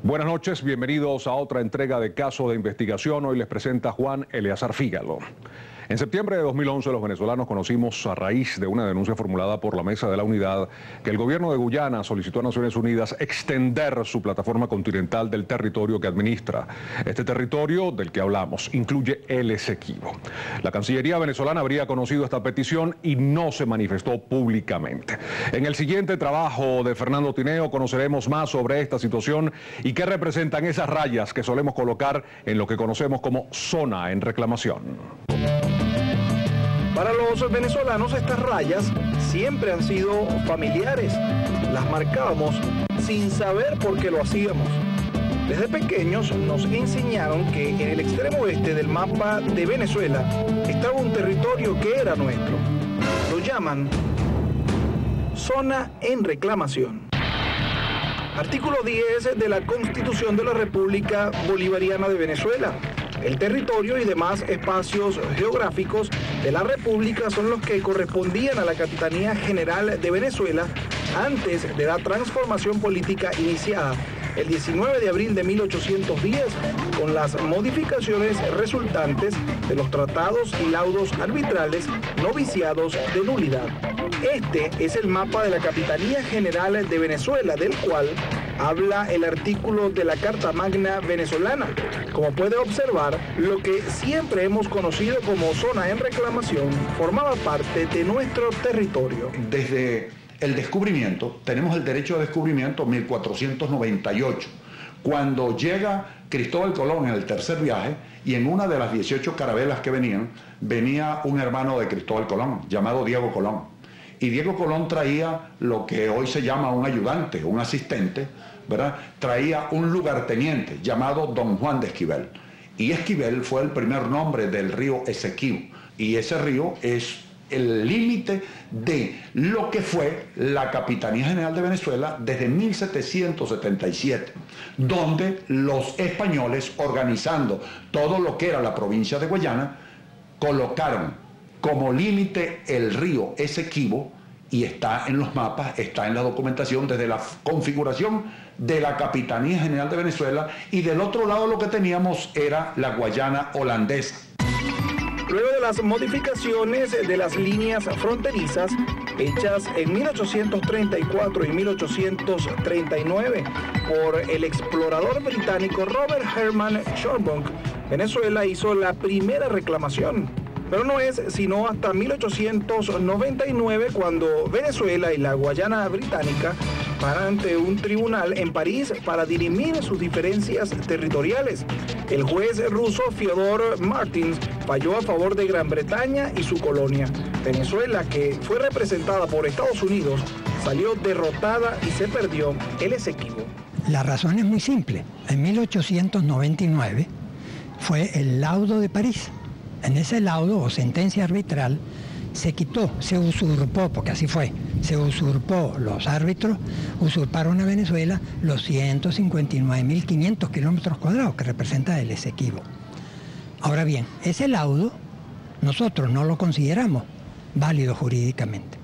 Buenas noches, bienvenidos a otra entrega de Caso de Investigación. Hoy les presenta Juan Eleazar Fígalo. En septiembre de 2011 los venezolanos conocimos, a raíz de una denuncia formulada por la Mesa de la Unidad, que el gobierno de Guyana solicitó a Naciones Unidas extender su plataforma continental del territorio que administra. Este territorio del que hablamos incluye el Esequibo. La Cancillería venezolana habría conocido esta petición y no se manifestó públicamente. En el siguiente trabajo de Fernando Tineo conoceremos más sobre esta situación y qué representan esas rayas que solemos colocar en lo que conocemos como zona en reclamación. Para los venezolanos estas rayas siempre han sido familiares. Las marcábamos sin saber por qué lo hacíamos. Desde pequeños nos enseñaron que en el extremo oeste del mapa de Venezuela estaba un territorio que era nuestro. Lo llaman zona en reclamación. Artículo 10 de la Constitución de la República Bolivariana de Venezuela. El territorio y demás espacios geográficos de la República son los que correspondían a la Capitanía General de Venezuela antes de la transformación política iniciada el 19 de abril de 1810, con las modificaciones resultantes de los tratados y laudos arbitrales no viciados de nulidad. Este es el mapa de la Capitanía General de Venezuela, del cual habla el artículo de la Carta Magna venezolana. Como puede observar, lo que siempre hemos conocido como zona en reclamación formaba parte de nuestro territorio. Desde el descubrimiento, tenemos el derecho de descubrimiento 1498, cuando llega Cristóbal Colón en el tercer viaje, y en una de las 18 carabelas que venía un hermano de Cristóbal Colón, llamado Diego Colón. Y Diego Colón traía lo que hoy se llama un ayudante, un asistente, ¿verdad? Traía un lugarteniente llamado Don Juan de Esquivel. Y Esquivel fue el primer nombre del río Esequibo. Y ese río es el límite de lo que fue la Capitanía General de Venezuela desde 1777, donde los españoles, organizando todo lo que era la provincia de Guayana, colocaron como límite el río Esequibo, y está en los mapas, está en la documentación desde la configuración de la Capitanía General de Venezuela, y del otro lado lo que teníamos era la Guayana holandesa. Luego de las modificaciones de las líneas fronterizas hechas en 1834 y 1839 por el explorador británico Robert Herman Shortbank, Venezuela hizo la primera reclamación. Pero no es sino hasta 1899 cuando Venezuela y la Guayana británica van ante un tribunal en París para dirimir sus diferencias territoriales. El juez ruso Fyodor Martins falló a favor de Gran Bretaña y su colonia. Venezuela, que fue representada por Estados Unidos, salió derrotada y se perdió el Esequibo. La razón es muy simple. En 1899 fue el laudo de París. En ese laudo o sentencia arbitral se quitó, se usurpó, porque así fue, se usurpó los árbitros, usurparon a Venezuela los 159.500 kilómetros cuadrados que representa el Esequibo. Ahora bien, ese laudo nosotros no lo consideramos válido jurídicamente.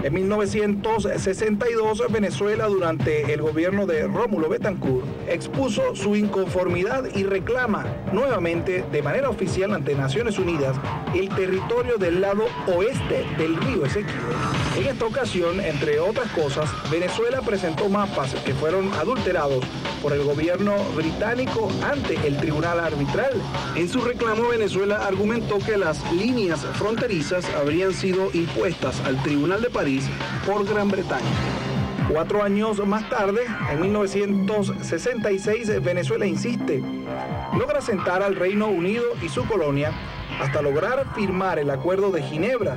En 1962, Venezuela, durante el gobierno de Rómulo Betancourt, expuso su inconformidad y reclama nuevamente, de manera oficial ante Naciones Unidas, el territorio del lado oeste del río Esequibo. En esta ocasión, entre otras cosas, Venezuela presentó mapas que fueron adulterados por el gobierno británico ante el tribunal arbitral. En su reclamo, Venezuela argumentó que las líneas fronterizas habrían sido impuestas al Tribunal de París por Gran Bretaña. 4 años más tarde, en 1966, Venezuela insiste, logra sentar al Reino Unido y su colonia hasta lograr firmar el Acuerdo de Ginebra,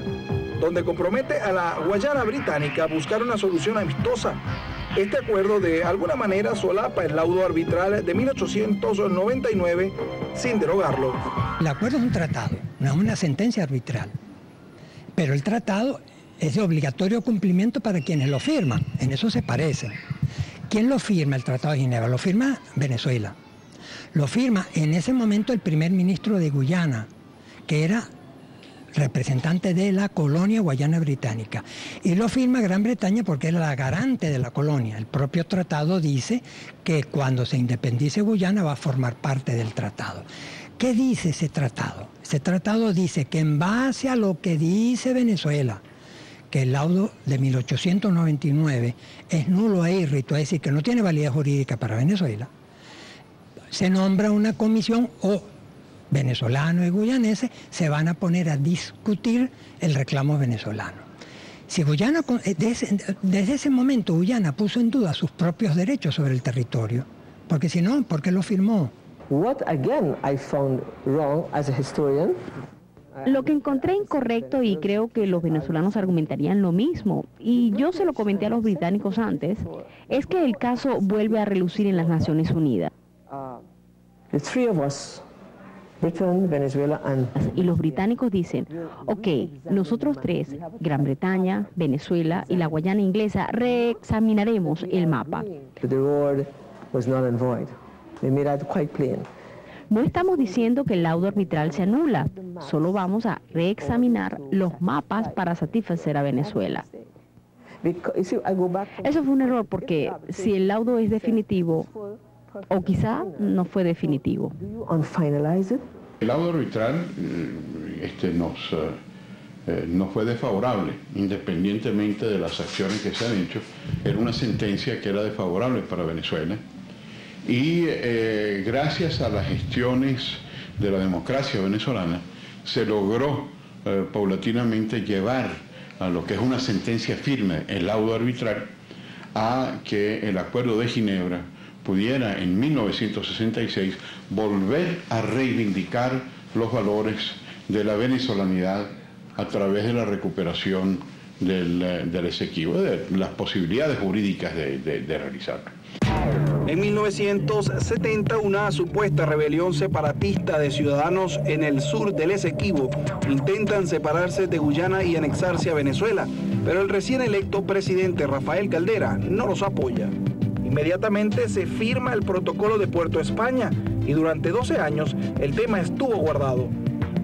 donde compromete a la Guayana británica a buscar una solución amistosa. Este acuerdo de alguna manera solapa el laudo arbitral de 1899 sin derogarlo. El acuerdo es un tratado, no es una sentencia arbitral, pero el tratado es de obligatorio cumplimiento para quienes lo firman, en eso se parecen. ¿Quién lo firma el Tratado de Ginebra? Lo firma Venezuela. Lo firma en ese momento el primer ministro de Guyana, que era representante de la colonia Guayana Británica. Y lo firma Gran Bretaña porque era la garante de la colonia. El propio tratado dice que cuando se independice Guyana va a formar parte del tratado. ¿Qué dice ese tratado? Ese tratado dice que en base a lo que dice Venezuela, que el laudo de 1899 es nulo e irrito, es decir, que no tiene validez jurídica para Venezuela, se nombra una comisión o venezolanos y guyaneses se van a poner a discutir el reclamo venezolano. Si Guyana, desde ese momento Guyana puso en duda sus propios derechos sobre el territorio, porque si no, ¿por qué lo firmó? What again I found wrong as a historian. Lo que encontré incorrecto, y creo que los venezolanos argumentarían lo mismo, y yo se lo comenté a los británicos antes, es que el caso vuelve a relucir en las Naciones Unidas. The three of us, Britain, Venezuela and... Y los británicos dicen, ok, nosotros tres, Gran Bretaña, Venezuela y la Guayana Inglesa, reexaminaremos el mapa. The word was null and void. They made that quite plain. No estamos diciendo que el laudo arbitral se anula, solo vamos a reexaminar los mapas para satisfacer a Venezuela. Eso fue un error porque si el laudo es definitivo, o quizá no fue definitivo. El laudo arbitral no fue desfavorable, independientemente de las acciones que se han hecho. Era una sentencia que era desfavorable para Venezuela. Y gracias a las gestiones de la democracia venezolana, se logró paulatinamente llevar a lo que es una sentencia firme, el laudo arbitral, a que el Acuerdo de Ginebra pudiera en 1966 volver a reivindicar los valores de la venezolanidad a través de la recuperación del Esequibo, de las posibilidades jurídicas de realizarlo. En 1970, una supuesta rebelión separatista de ciudadanos en el sur del Esequibo intentan separarse de Guyana y anexarse a Venezuela, pero el recién electo presidente Rafael Caldera no los apoya. Inmediatamente se firma el protocolo de Puerto España y durante 12 años el tema estuvo guardado.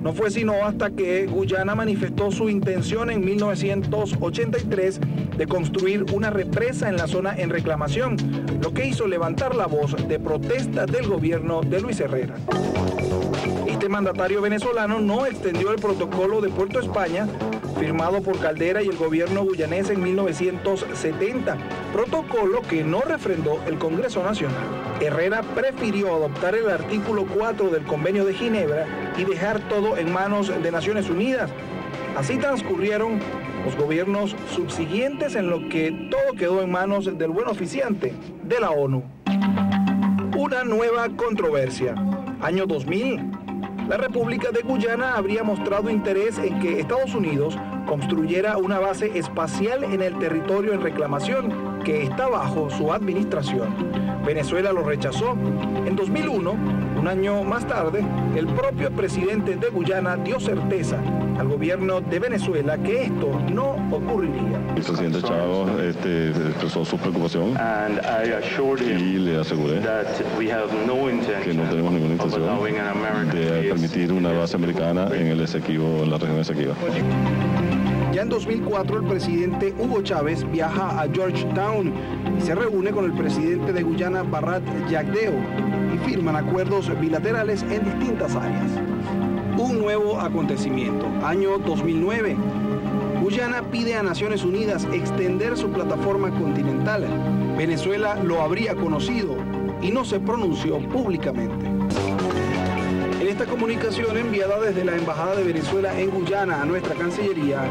No fue sino hasta que Guyana manifestó su intención en 1983 de construir una represa en la zona en reclamación, lo que hizo levantar la voz de protesta del gobierno de Luis Herrera. Este mandatario venezolano no extendió el protocolo de Puerto España, firmado por Caldera y el gobierno guyanés en 1970, protocolo que no refrendó el Congreso Nacional. Herrera prefirió adoptar el artículo 4 del Convenio de Ginebra y dejar todo en manos de Naciones Unidas. Así transcurrieron los gobiernos subsiguientes, en lo que todo quedó en manos del buen oficiante de la ONU. Una nueva controversia. Año 2000. La República de Guyana habría mostrado interés en que Estados Unidos construyera una base espacial en el territorio en reclamación que está bajo su administración. Venezuela lo rechazó. En 2001, un año más tarde, el propio presidente de Guyana dio certeza al gobierno de Venezuela que esto no ocurriría. El presidente Chávez expresó su preocupación y le aseguré que no tenemos ninguna intención de permitir una base americana en el Esequibo, en la región de Esequiba. Ya en 2004 el presidente Hugo Chávez viaja a Georgetown y se reúne con el presidente de Guyana, Barrat Jagdeo, y firman acuerdos bilaterales en distintas áreas. Un nuevo acontecimiento, año 2009. Guyana pide a Naciones Unidas extender su plataforma continental. Venezuela lo habría conocido y no se pronunció públicamente. En esta comunicación enviada desde la Embajada de Venezuela en Guyana a nuestra Cancillería,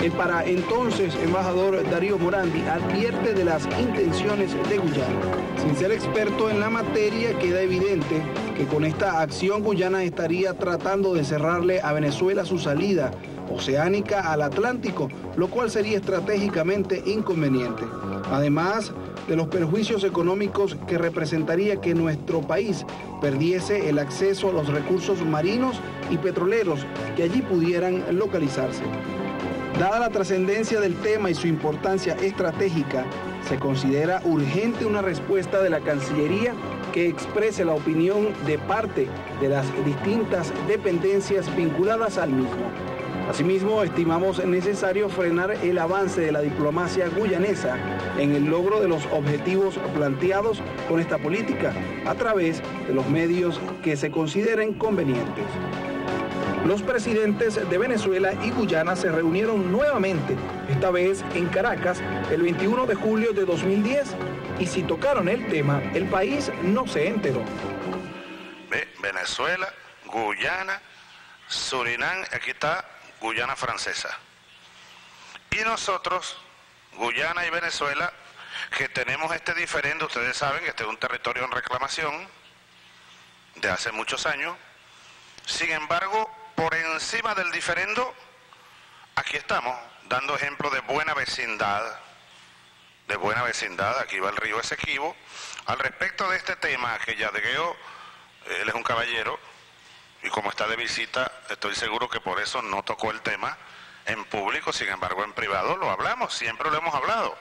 el para entonces embajador Darío Morandi advierte de las intenciones de Guyana. Sin ser experto en la materia, queda evidente que con esta acción Guyana estaría tratando de cerrarle a Venezuela su salida oceánica al Atlántico, lo cual sería estratégicamente inconveniente. Además de los perjuicios económicos que representaría que nuestro país perdiese el acceso a los recursos marinos y petroleros que allí pudieran localizarse. Dada la trascendencia del tema y su importancia estratégica, se considera urgente una respuesta de la Cancillería que exprese la opinión de parte de las distintas dependencias vinculadas al mismo. Asimismo, estimamos necesario frenar el avance de la diplomacia guyanesa en el logro de los objetivos planteados con esta política a través de los medios que se consideren convenientes. Los presidentes de Venezuela y Guyana se reunieron nuevamente, esta vez en Caracas, el 21 de julio de 2010, y si tocaron el tema, el país no se enteró. Venezuela, Guyana, Surinam, aquí está Guyana Francesa. Y nosotros, Guyana y Venezuela, que tenemos este diferendo, ustedes saben que este es un territorio en reclamación de hace muchos años. Sin embargo, por encima del diferendo, aquí estamos dando ejemplo de buena vecindad, aquí va el río Esequibo. Al respecto de este tema, que Yadegueo, él es un caballero, y como está de visita, estoy seguro que por eso no tocó el tema en público, sin embargo en privado lo hablamos, siempre lo hemos hablado.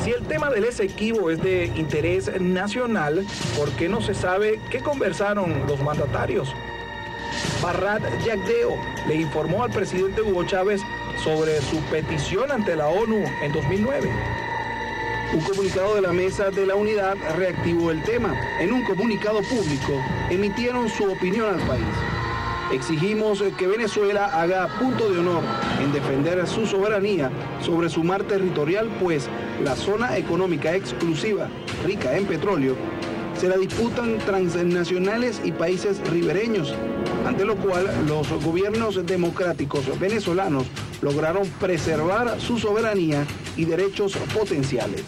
Si el tema del Esequibo es de interés nacional, ¿por qué no se sabe qué conversaron los mandatarios? Barrat Yagdeo le informó al presidente Hugo Chávez sobre su petición ante la ONU en 2009. Un comunicado de la Mesa de la Unidad reactivó el tema. En un comunicado público emitieron su opinión al país. Exigimos que Venezuela haga punto de honor en defender su soberanía sobre su mar territorial, pues la zona económica exclusiva, rica en petróleo, se la disputan transnacionales y países ribereños, ante lo cual los gobiernos democráticos venezolanos lograron preservar su soberanía y derechos potenciales.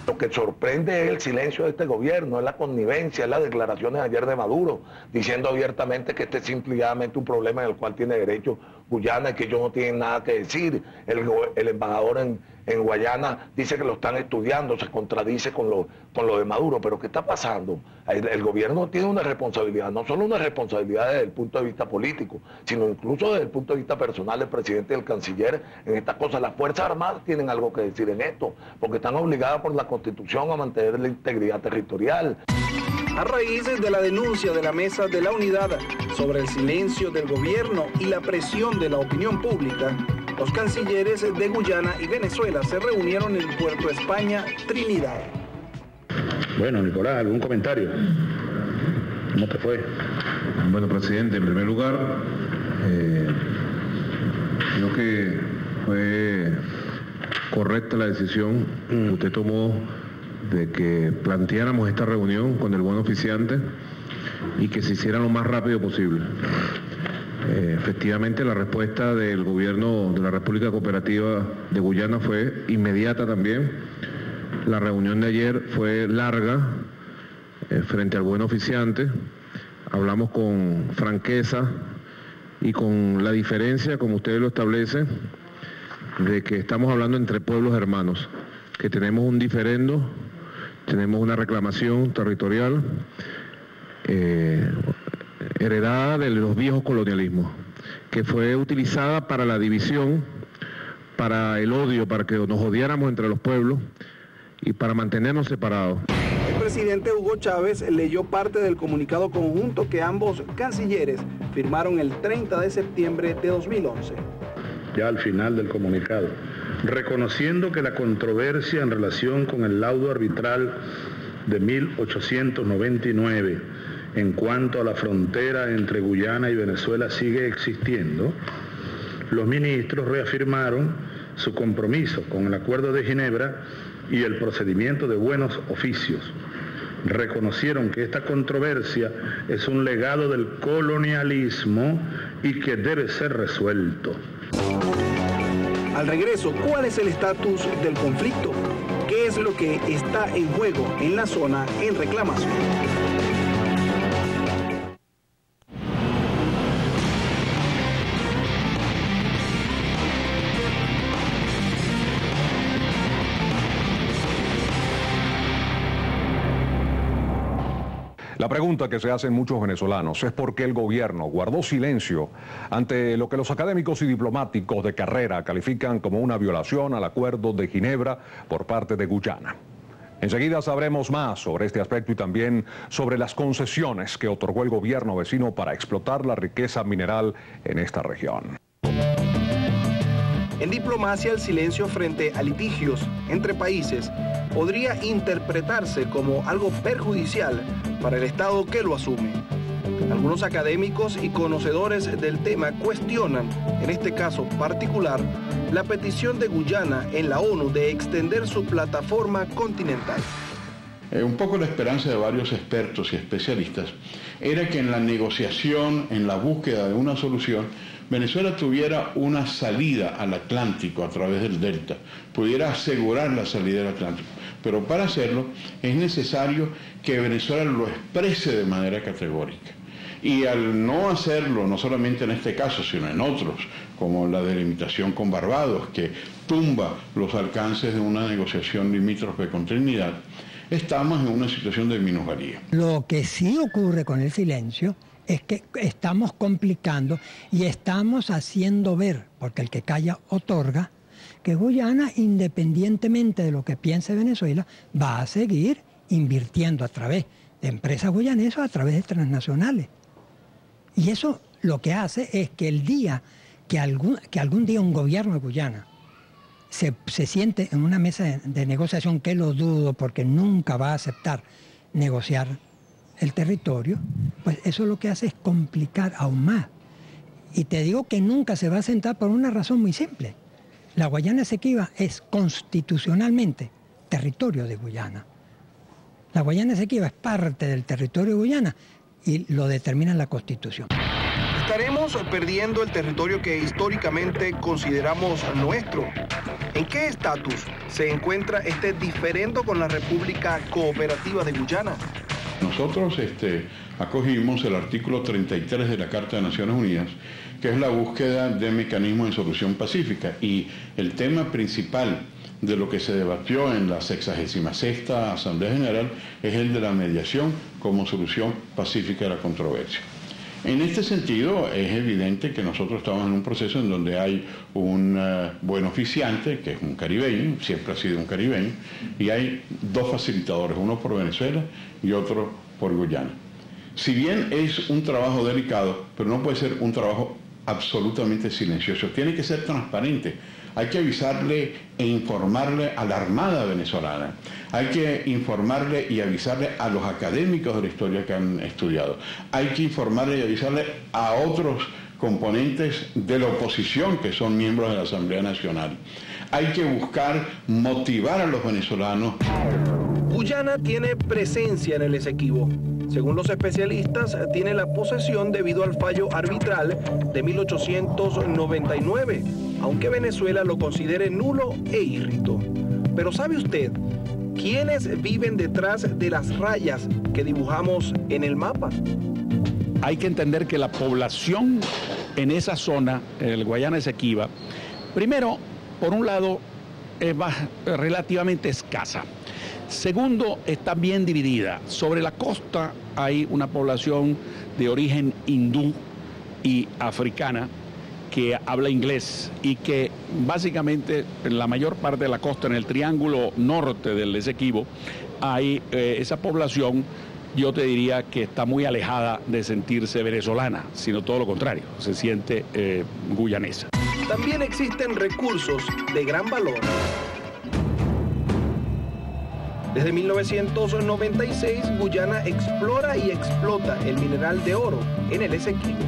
Lo que sorprende es el silencio de este gobierno, es la connivencia, es las declaraciones ayer de Maduro, diciendo abiertamente que este es simplemente un problema en el cual tiene derecho Guyana y que ellos no tienen nada que decir. El embajador en Guayana dice que lo están estudiando, se contradice con lo de Maduro. Pero ¿qué está pasando? El gobierno tiene una responsabilidad, no solo una responsabilidad desde el punto de vista político, sino incluso desde el punto de vista personal del presidente y del canciller en estas cosas. Las Fuerzas Armadas tienen algo que decir en esto, porque están obligadas por la Constitución a mantener la integridad territorial. A raíz de la denuncia de la Mesa de la Unidad sobre el silencio del gobierno y la presión de la opinión pública, los cancilleres de Guyana y Venezuela se reunieron en Puerto España, Trinidad. Bueno, Nicolás, ¿algún comentario? ¿Cómo te fue? Bueno, presidente, en primer lugar, creo que fue correcta la decisión que usted tomó de que planteáramos esta reunión con el buen oficiante y que se hiciera lo más rápido posible. Efectivamente, la respuesta del gobierno de la República Cooperativa de Guyana fue inmediata también. La reunión de ayer fue larga frente al buen oficiante. Hablamos con franqueza y con la diferencia, como usted lo establece, de que estamos hablando entre pueblos hermanos, que tenemos un diferendo, tenemos una reclamación territorial heredada de los viejos colonialismos, que fue utilizada para la división, para el odio, para que nos odiáramos entre los pueblos y para mantenernos separados. El presidente Hugo Chávez leyó parte del comunicado conjunto que ambos cancilleres firmaron el 30 de septiembre de 2011. Ya al final del comunicado, reconociendo que la controversia en relación con el laudo arbitral de 1899 en cuanto a la frontera entre Guyana y Venezuela sigue existiendo, los ministros reafirmaron su compromiso con el Acuerdo de Ginebra y el procedimiento de buenos oficios. Reconocieron que esta controversia es un legado del colonialismo y que debe ser resuelto. Al regreso, ¿cuál es el estatus del conflicto? ¿Qué es lo que está en juego en la zona en reclamación? La pregunta que se hacen muchos venezolanos es por qué el gobierno guardó silencio ante lo que los académicos y diplomáticos de carrera califican como una violación al Acuerdo de Ginebra por parte de Guyana. Enseguida sabremos más sobre este aspecto y también sobre las concesiones que otorgó el gobierno vecino para explotar la riqueza mineral en esta región. En diplomacia, el silencio frente a litigios entre países podría interpretarse como algo perjudicial para el Estado que lo asume. Algunos académicos y conocedores del tema cuestionan, en este caso particular, la petición de Guyana en la ONU de extender su plataforma continental. Un poco la esperanza de varios expertos y especialistas era que en la negociación, en la búsqueda de una solución, Venezuela tuviera una salida al Atlántico a través del delta, pudiera asegurar la salida del Atlántico. Pero para hacerlo es necesario que Venezuela lo exprese de manera categórica. Y al no hacerlo, no solamente en este caso, sino en otros, como la delimitación con Barbados, que tumba los alcances de una negociación limítrofe con Trinidad, estamos en una situación de minusvalía. Lo que sí ocurre con el silencio es que estamos complicando y estamos haciendo ver, porque el que calla otorga, que Guyana, independientemente de lo que piense Venezuela, va a seguir invirtiendo a través de empresas guyanesas, a través de transnacionales. Y eso lo que hace es que el día que algún día un gobierno de Guyana se siente en una mesa de negociación, que lo dudo porque nunca va a aceptar negociar el territorio, pues eso lo que hace es complicar aún más. Y te digo que nunca se va a sentar por una razón muy simple. La Guayana Esequiba es constitucionalmente territorio de Guyana. La Guayana Esequiba es parte del territorio de Guyana y lo determina la Constitución. ¿Estaremos perdiendo el territorio que históricamente consideramos nuestro? ¿En qué estatus se encuentra este diferendo con la República Cooperativa de Guyana? Nosotros acogimos el artículo 33 de la Carta de Naciones Unidas, que es la búsqueda de mecanismos de solución pacífica. Y el tema principal de lo que se debatió en la 66ª Asamblea General es el de la mediación como solución pacífica de la controversia. En este sentido, es evidente que nosotros estamos en un proceso en donde hay un buen oficiante, que es un caribeño, siempre ha sido un caribeño, y hay dos facilitadores, uno por Venezuela y otro por Guyana. Si bien es un trabajo delicado, pero no puede ser un trabajo absolutamente silencioso, tiene que ser transparente. Hay que avisarle e informarle a la Armada venezolana. Hay que informarle y avisarle a los académicos de la historia que han estudiado. Hay que informarle y avisarle a otros componentes de la oposición que son miembros de la Asamblea Nacional. Hay que buscar motivar a los venezolanos. Guyana tiene presencia en el Esequibo. Según los especialistas, tiene la posesión debido al fallo arbitral de 1899, aunque Venezuela lo considere nulo e írrito. Pero ¿sabe usted quiénes viven detrás de las rayas que dibujamos en el mapa? Hay que entender que la población en esa zona, en el Guayana Esequiba, primero, por un lado, es relativamente escasa. Segundo, está bien dividida. Sobre la costa hay una población de origen hindú y africana que habla inglés y que básicamente en la mayor parte de la costa, en el triángulo norte del Esequibo, hay esa población, yo te diría que está muy alejada de sentirse venezolana, sino todo lo contrario, se siente guyanesa. También existen recursos de gran valor. Desde 1996, Guyana explora y explota el mineral de oro en el Esequibo.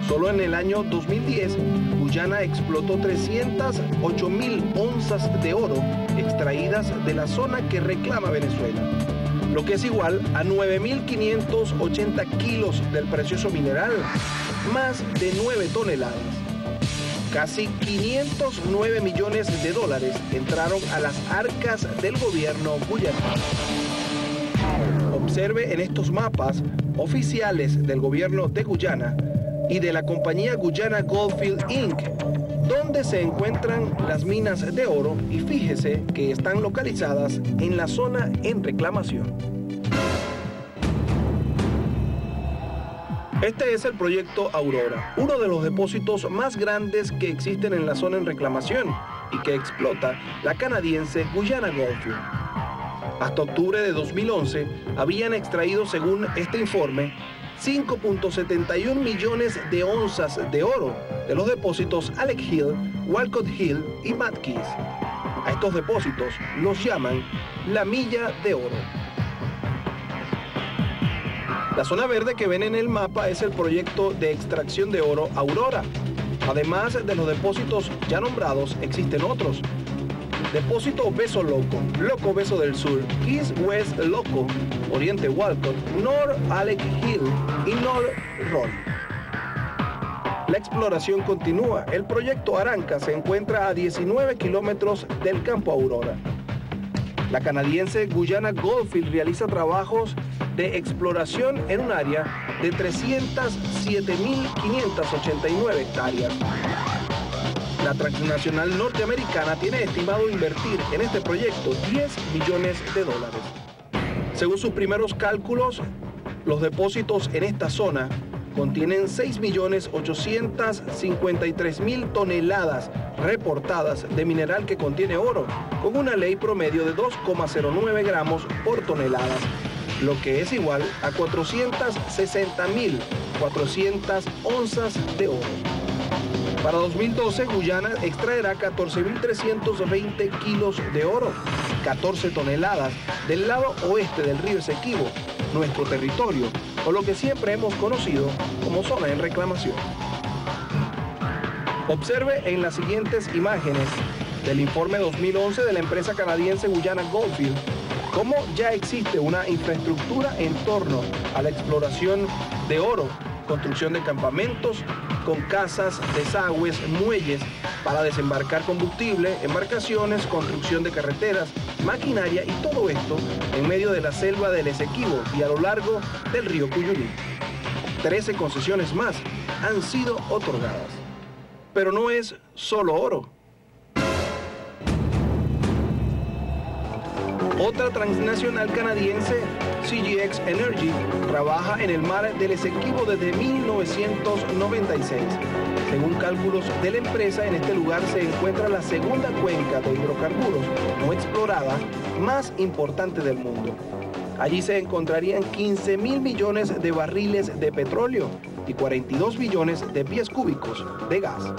Solo en el año 2010, Guyana explotó 308.000 onzas de oro extraídas de la zona que reclama Venezuela, lo que es igual a 9.580 kilos del precioso mineral, más de 9 toneladas. Casi 509 millones de dólares entraron a las arcas del gobierno guyanés. Observe en estos mapas oficiales del gobierno de Guyana y de la compañía Guyana Goldfield Inc., donde se encuentran las minas de oro, y fíjese que están localizadas en la zona en reclamación. Este es el proyecto Aurora, uno de los depósitos más grandes que existen en la zona en reclamación y que explota la canadiense Guyana Goldfield. Hasta octubre de 2011 habían extraído, según este informe, 5.71 millones de onzas de oro de los depósitos Alec Hill, Walcott Hill y Matkins. A estos depósitos los llaman la milla de oro. La zona verde que ven en el mapa es el proyecto de extracción de oro Aurora. Además de los depósitos ya nombrados, existen otros. Depósito Beso Loco, Loco Beso del Sur, East West Loco, Oriente Walcott, North Alec Hill y North Roll. La exploración continúa. El proyecto Aranca se encuentra a 19 kilómetros del campo Aurora. La canadiense Guyana Goldfield realiza trabajos de exploración en un área de 307.589 hectáreas. La transnacional norteamericana tiene estimado invertir en este proyecto $10 millones. Según sus primeros cálculos, los depósitos en esta zona contienen 6.853.000 toneladas reportadas de mineral que contiene oro, con una ley promedio de 2,09 gramos por tonelada, lo que es igual a 460.400 onzas de oro. Para 2012, Guyana extraerá 14.320 kilos de oro, 14 toneladas del lado oeste del río Esequibo, nuestro territorio, o lo que siempre hemos conocido como zona en reclamación. Observe en las siguientes imágenes del informe 2011 de la empresa canadiense Guyana Goldfield cómo ya existe una infraestructura en torno a la exploración de oro, construcción de campamentos con casas, desagües, muelles para desembarcar combustible, embarcaciones, construcción de carreteras, maquinaria y todo esto en medio de la selva del Esequibo y a lo largo del río Cuyurí. 13 concesiones más han sido otorgadas. Pero no es solo oro. Otra transnacional canadiense, CGX Energy, trabaja en el mar del Esequibo desde 1996. Según cálculos de la empresa, en este lugar se encuentra la segunda cuenca de hidrocarburos no explorada más importante del mundo. Allí se encontrarían 15.000 millones de barriles de petróleo y 42 billones de pies cúbicos de gas.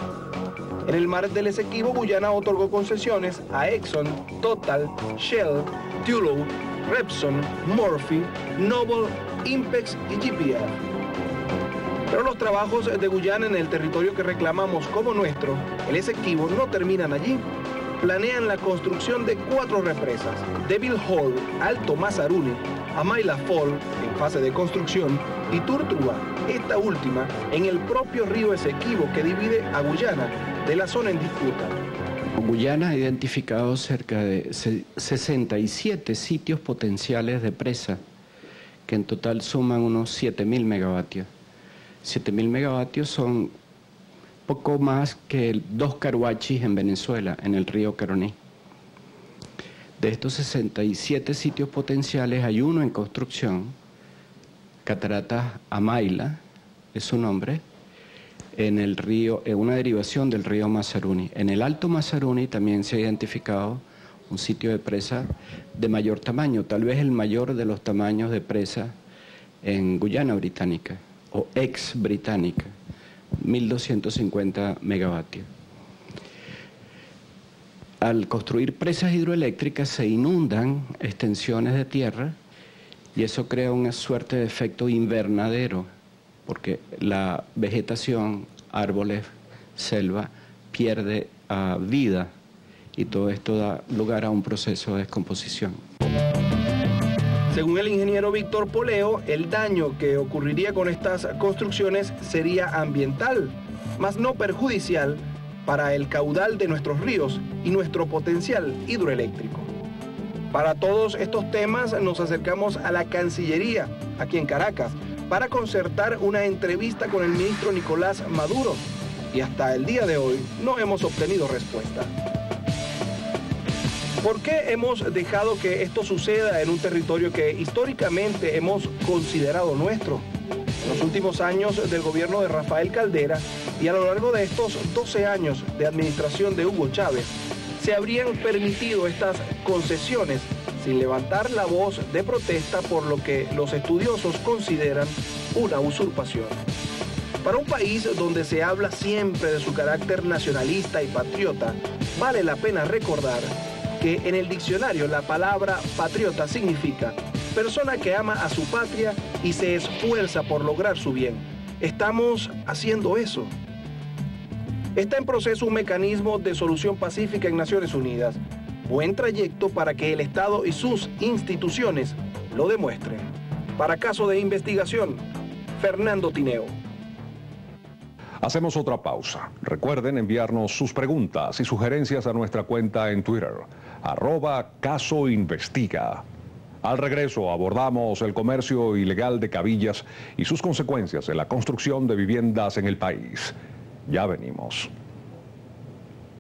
En el mar del Esequibo, Guyana otorgó concesiones a Exxon, Total, Shell, Tullow, Repsol, Murphy, Noble, Impex y GPF. Pero los trabajos de Guyana en el territorio que reclamamos como nuestro, el Esequibo, no terminan allí. Planean la construcción de 4 represas: Devil Hole, Alto Mazaruni, Amaila Fall, en fase de construcción, y Turturua, esta última, en el propio río Esequibo que divide a Guyana de la zona en disputa. Guyana ha identificado cerca de 67 sitios potenciales de presa, que en total suman unos 7.000 megavatios. 7.000 megavatios son poco más que 2 caruachis en Venezuela, en el río Caroní. De estos 67 sitios potenciales hay uno en construcción, Cataratas Amaila, es su nombre, en el río, en una derivación del río Mazaruni. En el Alto Mazaruni también se ha identificado un sitio de presa de mayor tamaño, tal vez el mayor de los tamaños de presa en Guyana Británica o ex Británica, 1.250 megavatios. Al construir presas hidroeléctricas se inundan extensiones de tierra y eso crea una suerte de efecto invernadero, porque la vegetación, árboles, selva, pierde vida y todo esto da lugar a un proceso de descomposición. Según el ingeniero Víctor Poleo, el daño que ocurriría con estas construcciones sería ambiental, mas no perjudicial para el caudal de nuestros ríos y nuestro potencial hidroeléctrico. Para todos estos temas nos acercamos a la Cancillería, aquí en Caracas, para concertar una entrevista con el ministro Nicolás Maduro, y hasta el día de hoy no hemos obtenido respuesta. ¿Por qué hemos dejado que esto suceda en un territorio que históricamente hemos considerado nuestro? En los últimos años del gobierno de Rafael Caldera y a lo largo de estos 12 años de administración de Hugo Chávez, se habrían permitido estas concesiones sin levantar la voz de protesta por lo que los estudiosos consideran una usurpación. Para un país donde se habla siempre de su carácter nacionalista y patriota, vale la pena recordar que en el diccionario la palabra patriota significa persona que ama a su patria y se esfuerza por lograr su bien. ¿Estamos haciendo eso? Está en proceso un mecanismo de solución pacífica en Naciones Unidas. Buen trayecto para que el Estado y sus instituciones lo demuestren. Para Caso de Investigación, Fernando Tineo. Hacemos otra pausa. Recuerden enviarnos sus preguntas y sugerencias a nuestra cuenta en Twitter, @casoinvestiga. Al regreso abordamos el comercio ilegal de cabillas y sus consecuencias en la construcción de viviendas en el país. Ya venimos.